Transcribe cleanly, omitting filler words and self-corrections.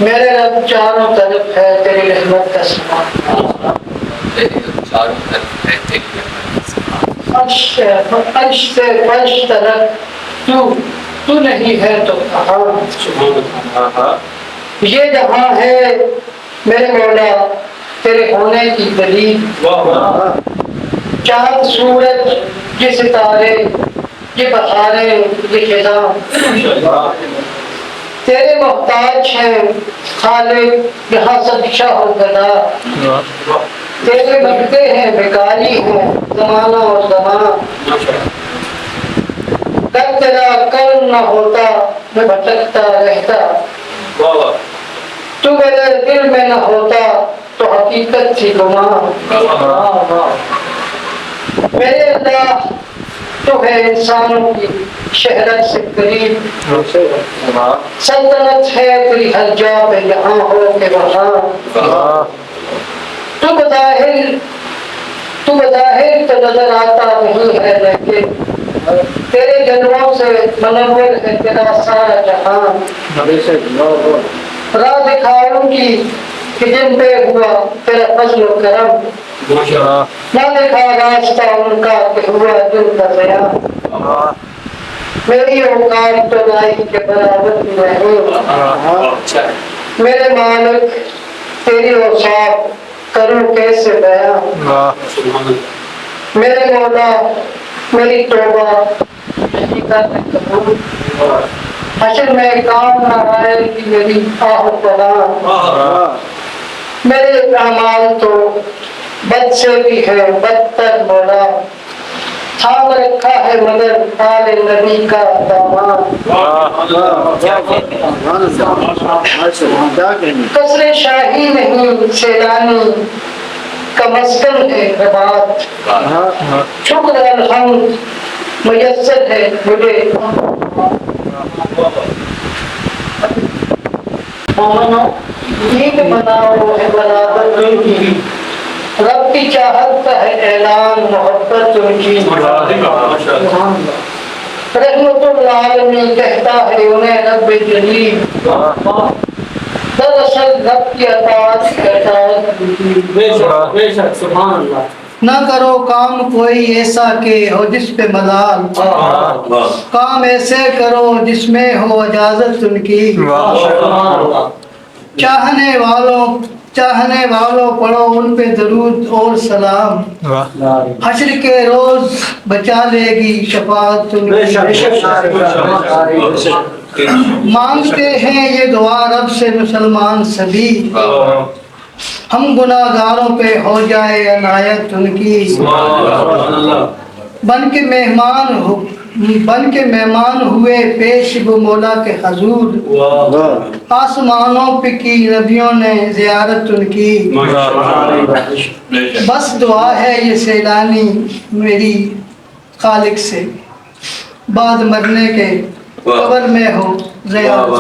میرے رب چاروں طرف ہے تیری رحمت کا سامان، چاروں طرف ہے تیری رحمت کا سامان، عرش سے فرش تک تو نہیں ہے تو کہاں؟ یہ جہاں ہے میرے مولا تیرے ہونے کی دلیل، چاند سورج یہ ستارے یہ بہاریں یہ خزاں تیرے محتاج ہیں خالق، یہاں سب شاہ و گدا تیرے بنتے ہیں بیکاری ہیں زمانہ اور زمان، اگر تیرا کرم نہ ہوتا میں بھٹکتا رہتا، تو میرے دل میں نہ ہوتا تو حقیقت تھی گمان، میرے اللہ تو ہے انسانوں کی شہرت سے قریب، سلطنت ہے تیری ہر جا میں یہاں ہو کے وہاں، تو بظاہر تو نظر آتا نہیں ہے لیکن تیرے جلووں سے منور ہے تیرا سارا جہاں، راہ دکھاؤں کی کہ جن پہ ہوا تیرا فضل و کرم، نہ دیکھا راستہ ان کا کہ ہوا دل کا ضیاء، میری اوقات تو نائی کے برابر نہیں، میرے مالک تیری اوصاف کروں کیسے بیان، میرے مولا میری توبہ حقیقت میں قبول، حشر میں کام نہ آئے کہ میری آہ و فغان، میرے اعمال تو بد سے بھی ہے بدتر مولا، تھام رکھا ہے مگر آل نبی کا دامان، قصر شاہی نہیں سیلانی کا مسکن ہے رباط، شکر الحمد میسر ہے مجھے، عید مناؤ ہے برابر ان کی، رب کی چاہت کا ہے اعلان محبت ان کی، رحمت العالمین کہتا ہے انہیں رب جلیل، دراصل رب کی اطاعت سبحان اللہ، نہ کرو کام کوئی ایسا کہ ہو جس پہ ملال، کام ایسے کرو جس میں ہو اجازت ان کی، چاہنے والوں پڑھو ان پہ درود اور سلام، حشر کے روز بچا لے گی شفاعت ان کی، مانگتے ہیں یہ دعا رب سے مسلمان سبھی، ہم گناہ گاروں پہ ہو جائے عنایت ان کی، بن کے مہمان ہوئے پیش وہ مولا کے حضور، آسمانوں پہ کی نبیوں نے زیارت ان کی، بس دعا ہے یہ سیلانی میری خالق سے، بعد مرنے کے قبر میں ہو زیارت۔